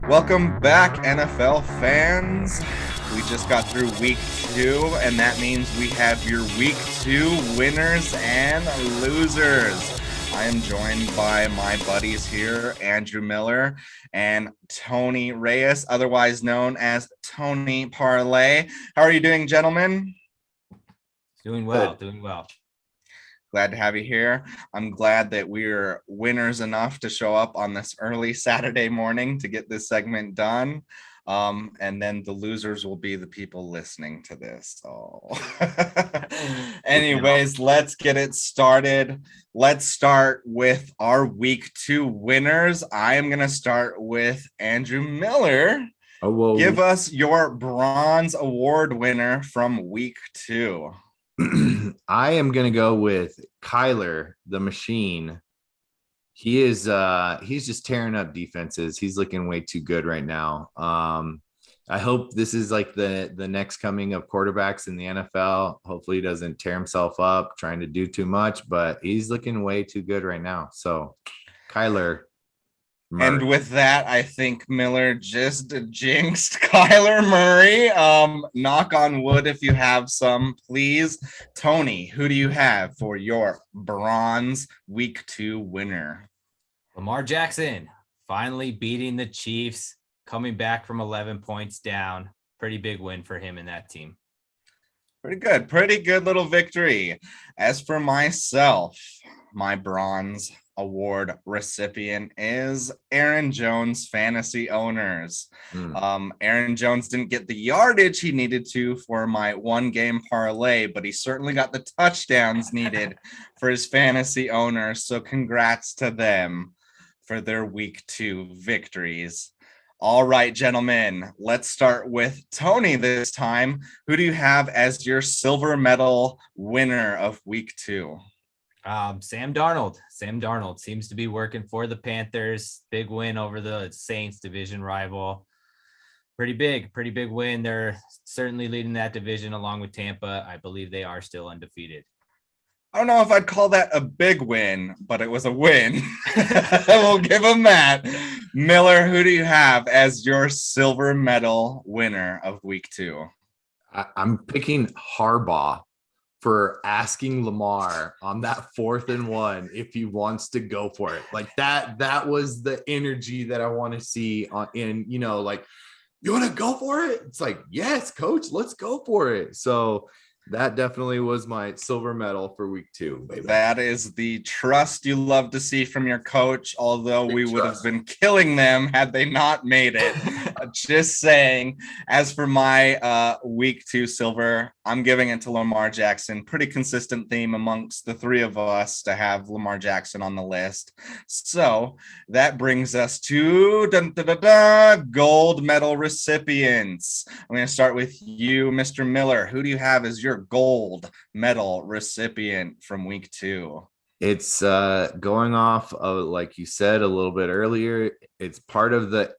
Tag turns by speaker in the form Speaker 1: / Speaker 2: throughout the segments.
Speaker 1: Welcome back, NFL fans. We just got through week 2, and that means we have your week 2 winners and losers. I am joined by my buddies here, Andrew Miller and Tony Reyes, otherwise known as Tony Parlay. How are you doing, gentlemen?
Speaker 2: Doing well, doing well.
Speaker 1: Glad to have you here. I'm glad that we're winners enough to show up on this early Saturday morning to get this segment done. And then the losers will be the people listening to this. So anyways, let's get it started. Let's start with our week 2 winners. I am going to start with Andrew Miller. Give us your bronze award winner from week 2.
Speaker 3: I am going to go with Kyler, the machine. He is he's just tearing up defenses. He's looking way too good right now. I hope this is like the next coming of quarterbacks in the NFL. Hopefully he doesn't tear himself up trying to do too much, but he's looking way too good right now. So Kyler.
Speaker 1: Murray. And with that, I think Miller just jinxed Kyler Murray. Knock on wood if you have some, please. Tony, who do you have for your bronze week 2 winner?
Speaker 2: Lamar Jackson finally beating the Chiefs, coming back from 11 points down. Pretty big win for him and that team.
Speaker 1: Pretty good little victory. As for myself, my bronze award recipient is Aaron Jones fantasy owners. Aaron Jones didn't get the yardage he needed to for my 1-game parlay, but he certainly got the touchdowns needed for his fantasy owners. So congrats to them for their week 2 victories. All right, gentlemen, let's start with Tony this time. Who do you have as your silver medal winner of week 2?
Speaker 2: Sam Darnold. Sam Darnold seems to be working for the Panthers. Big win over the Saints, division rival. Pretty big win. They're certainly leading that division along with Tampa. I believe they are still undefeated.
Speaker 1: I don't know if I'd call that a big win, but it was a win. We'll give them that. Miller, who do you have as your silver medal winner of week 2?
Speaker 3: I'm picking Harbaugh for asking Lamar on that 4th and 1 if he wants to go for it. Like that was the energy that I want to see in, like, you want to go for it? It's like, yes, coach, let's go for it. So that definitely was my silver medal for week 2. Baby.
Speaker 1: That is the trust you love to see from your coach, although we would have been killing them had they not made it. Just saying. As for my week 2 silver, I'm giving it to Lamar Jackson. Pretty consistent theme amongst the 3 of us to have Lamar Jackson on the list. So that brings us to gold medal recipients. I'm going to start with you, Mr. Miller. Who do you have as your gold medal recipient from week 2?
Speaker 3: It's going off of, like you said a little bit earlier, it's part of the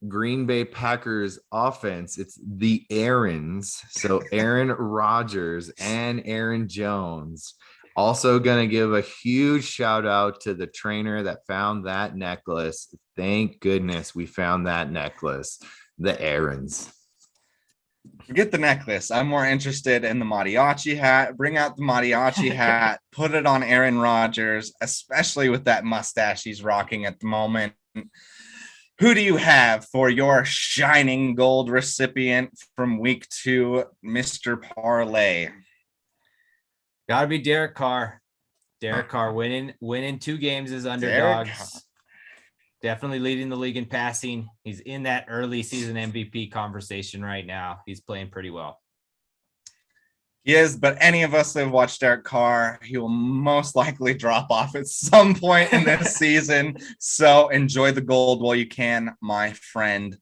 Speaker 3: Green Bay Packers offense. It's the Aarons. So Aaron Rodgers and Aaron Jones. Also going to give a huge shout out to the trainer that found that necklace. Thank goodness we found that necklace. The Aarons.
Speaker 1: Forget the necklace. I'm more interested in the mariachi hat. Bring out the mariachi hat. Put it on Aaron Rodgers, especially with that mustache he's rocking at the moment. Who do you have for your shining gold recipient from week 2, Mr. Parlay?
Speaker 2: Gotta be Derek Carr. Derek Carr winning 2 games as underdogs. Definitely leading the league in passing. He's in that early season MVP conversation right now. He's playing pretty well.
Speaker 1: He is, but any of us that have watched Derek Carr, he will most likely drop off at some point in this season. So enjoy the gold while you can, my friend.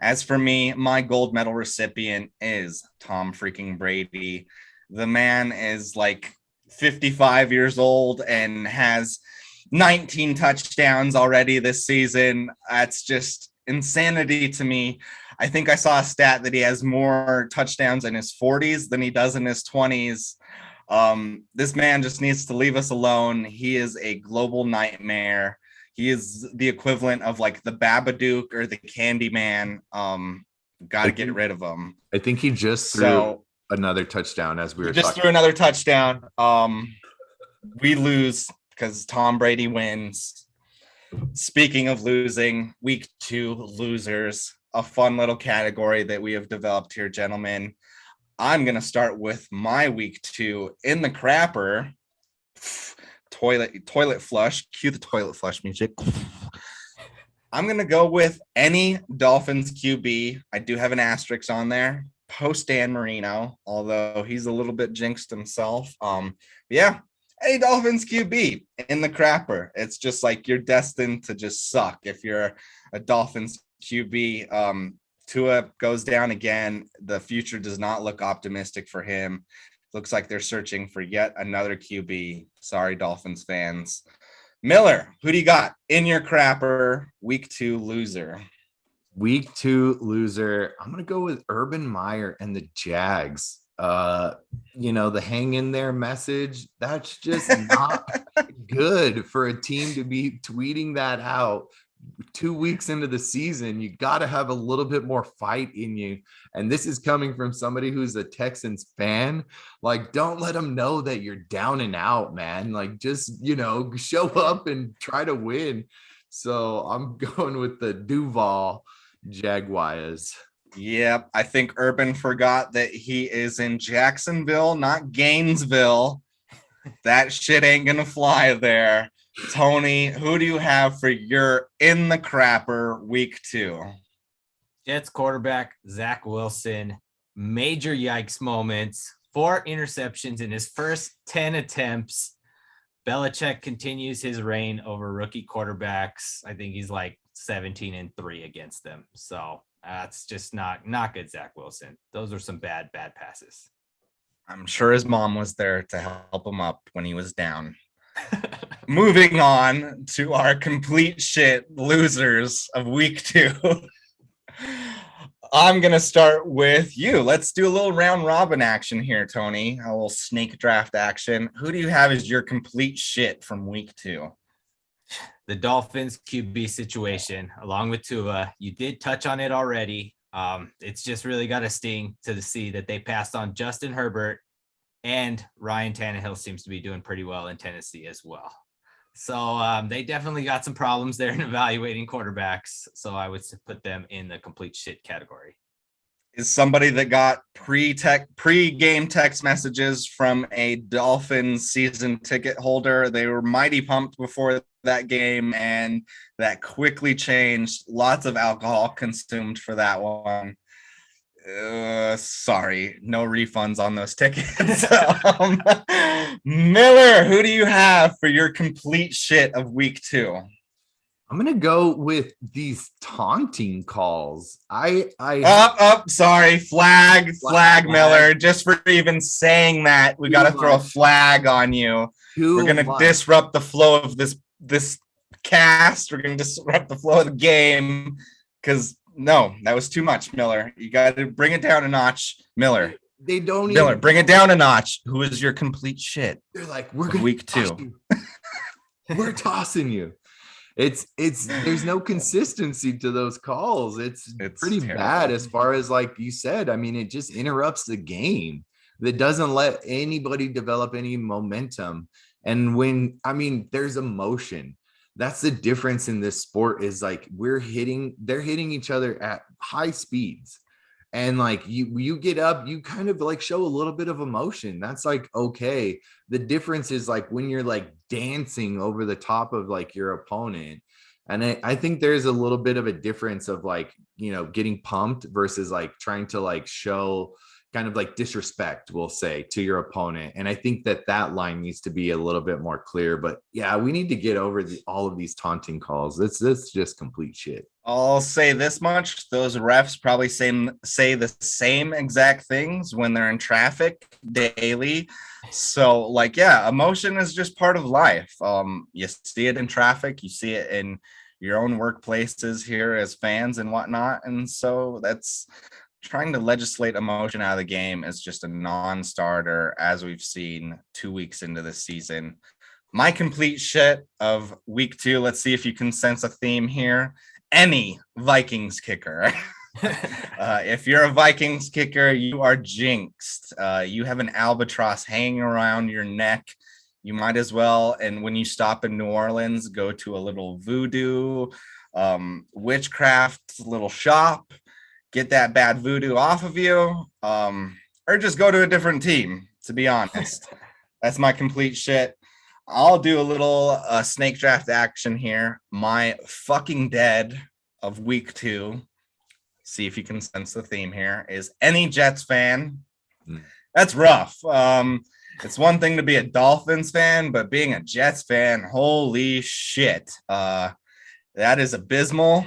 Speaker 1: As for me, my gold medal recipient is Tom freaking Brady. The man is like 55 years old and has 19 touchdowns already this season. That's just insanity to me. I think I saw a stat that he has more touchdowns in his 40s than he does in his 20s. This man just needs to leave us alone. He is a global nightmare. He is the equivalent of like the Babadook or the Candyman. Got to get rid of him.
Speaker 3: I think he just threw
Speaker 1: So
Speaker 3: another touchdown as we were
Speaker 1: just
Speaker 3: talking.
Speaker 1: threw another touchdown. We lose because Tom Brady wins. Speaking of losing, week 2 losers, a fun little category that we have developed here, gentlemen. I'm going to start with my week 2 in the crapper. Toilet flush. Cue the toilet flush music. I'm going to go with any Dolphins QB. I do have an asterisk on there. Post Dan Marino, although he's a little bit jinxed himself. Yeah, any Dolphins QB in the crapper. It's just like you're destined to just suck if you're a Dolphins QB. Tua goes down again. The future does not look optimistic for him. Looks like they're searching for yet another QB. Sorry, Dolphins fans. Miller, who do you got in your crapper? Week 2 loser.
Speaker 3: Week 2 loser. I'm gonna go with Urban Meyer and the Jags. The hang in there message. That's just not good for a team to be tweeting that out 2 weeks into the season. You got to have a little bit more fight in you. And this is coming from somebody who's a Texans fan. Like, don't let them know that you're down and out, man. Like, just, show up and try to win. So I'm going with the Duval Jaguars.
Speaker 1: Yep. I think Urban forgot that he is in Jacksonville, not Gainesville. That shit ain't going to fly there. Tony, who do you have for your in the crapper week 2?
Speaker 2: Jets quarterback Zach Wilson, major yikes moments, 4 interceptions in his first 10 attempts. Belichick continues his reign over rookie quarterbacks. I think he's like 17-3 against them. So that's just not good, Zach Wilson. Those are some bad passes.
Speaker 1: I'm sure his mom was there to help him up when he was down. Moving on to our complete shit losers of week 2. I'm going to start with you. Let's do a little round robin action here, Tony. A little snake draft action. Who do you have as your complete shit from week 2?
Speaker 2: The Dolphins QB situation, along with Tua. You did touch on it already. It's just really got a sting to see that they passed on Justin Herbert, and Ryan Tannehill seems to be doing pretty well in Tennessee as well. So they definitely got some problems there in evaluating quarterbacks. So I would put them in the complete shit category.
Speaker 1: Is somebody that got pre-game text messages from a Dolphins season ticket holder. They were mighty pumped before that game, and that quickly changed. Lots of alcohol consumed for that one. Sorry, no refunds on those tickets. Miller, who do you have for your complete shit of week 2?
Speaker 3: I'm gonna go with these taunting calls.
Speaker 1: Sorry, flag, Miller. Just for even saying that, we got to throw a flag on you. We're gonna disrupt the flow of this cast. We're gonna disrupt the flow of the game because no, that was too much, Miller. You got to bring it down a notch, Miller.
Speaker 3: They don't
Speaker 1: Miller, bring it down a notch. Who is your complete shit?
Speaker 3: They're like, we're gonna
Speaker 1: week 2.
Speaker 3: We're tossing you. It's there's no consistency to those calls. It's pretty terrible. Bad as far as like you said. I mean, it just interrupts the game. That doesn't let anybody develop any momentum. And there's emotion. That's the difference in this sport is like they're hitting each other at high speeds. And like you get up, you kind of like show a little bit of emotion. That's like, okay. The difference is like when you're like dancing over the top of like your opponent. And I think there's a little bit of a difference of like, getting pumped versus like trying to like show kind of like disrespect, we'll say, to your opponent. And I think that line needs to be a little bit more clear. But yeah, we need to get over all of these taunting calls. That's just complete shit.
Speaker 1: I'll say this much. Those refs probably say the same exact things when they're in traffic daily. So like, yeah, emotion is just part of life. You see it in traffic. You see it in your own workplaces here as fans and whatnot. And so that's trying to legislate emotion out of the game is just a non-starter, as we've seen 2 weeks into the season. My complete shit of week 2. Let's see if you can sense a theme here. Any Vikings kicker. If you're a Vikings kicker, you are jinxed. You have an albatross hanging around your neck. You might as well, and when you stop in New Orleans, go to a little voodoo, witchcraft little shop, get that bad voodoo off of you, or just go to a different team, to be honest. That's my complete shit. I'll do a little snake draft action here. My fucking dead of week 2. See if you can sense the theme here. Is any Jets fan. That's rough. It's one thing to be a Dolphins fan, but being a Jets fan, holy shit. That is abysmal.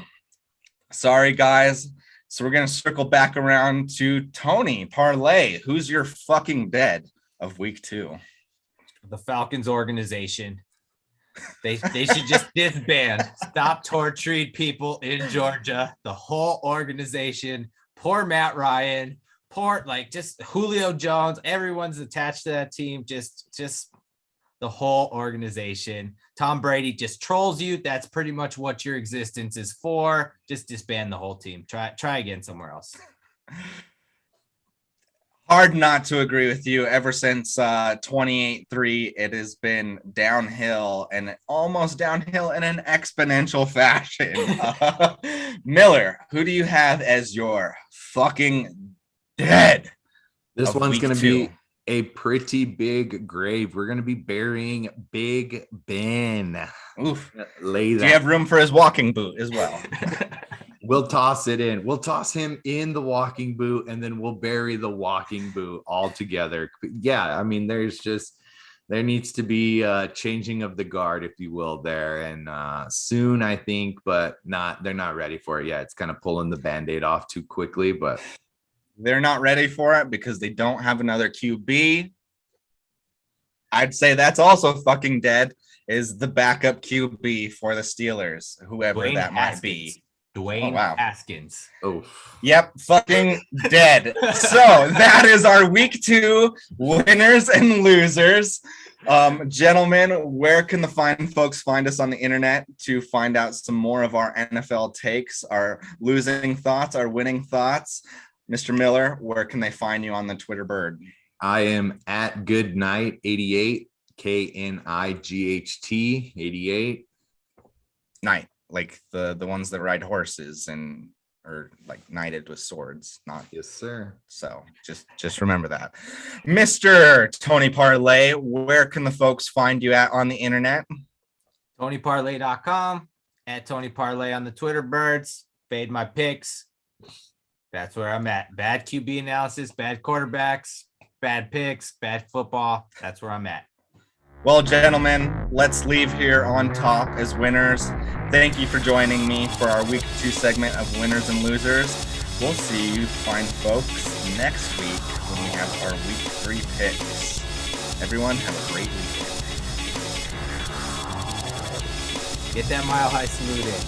Speaker 1: Sorry, guys. So we're going to circle back around to Tony Parlay. Who's your fucking dead of week 2?
Speaker 2: The Falcons organization. They should just disband. Stop torturing people in Georgia. The whole organization. Poor Matt Ryan. Poor, just Julio Jones. Everyone's attached to that team. Just the whole organization. Tom Brady just trolls you. That's pretty much what your existence is for. Just disband the whole team. Try again somewhere else.
Speaker 1: Hard not to agree with you. Ever since 28-3, it has been downhill, and almost downhill in an exponential fashion. Miller, who do you have as your fucking dead?
Speaker 3: This one's going to
Speaker 1: 2?
Speaker 3: be a pretty big grave. We're going to be burying Big Ben.
Speaker 1: Oof.
Speaker 3: Lay that.
Speaker 1: Do you have room for his walking boot as well?
Speaker 3: We'll toss it in. We'll toss him in the walking boot, and then we'll bury the walking boot all together. Yeah, I mean, there needs to be a changing of the guard, if you will, there, and soon, I think, but they're not ready for it yet. It's kind of pulling the Band-Aid off too quickly, but
Speaker 1: they're not ready for it because they don't have another QB. I'd say that's also fucking dead, is the backup QB for the Steelers, whoever
Speaker 2: Dwayne
Speaker 1: that
Speaker 2: Haskins.
Speaker 1: might be.
Speaker 2: Dwayne Haskins.
Speaker 3: Oh,
Speaker 1: yep, fucking dead. So that is our week 2 winners and losers. Gentlemen, where can the fine folks find us on the internet to find out some more of our NFL takes, our losing thoughts, our winning thoughts? Mr. Miller, where can they find you on the Twitter bird?
Speaker 3: I am at Goodnight88, KNIGHT 88.
Speaker 1: Night, like the ones that ride horses and or like knighted with swords, not.
Speaker 3: Yes, sir.
Speaker 1: So just remember that. Mr. Tony Parlay, where can the folks find you at on the internet?
Speaker 2: TonyParlay.com, at Tony Parlay on the Twitter birds. Fade my picks. That's where I'm at. Bad QB analysis, bad quarterbacks, bad picks, bad football. That's where I'm at.
Speaker 1: Well, gentlemen, let's leave here on top as winners. Thank you for joining me for our week 2 segment of Winners and Losers. We'll see you fine folks next week when we have our week 3 picks. Everyone have a great weekend.
Speaker 2: Get that Mile High salute in.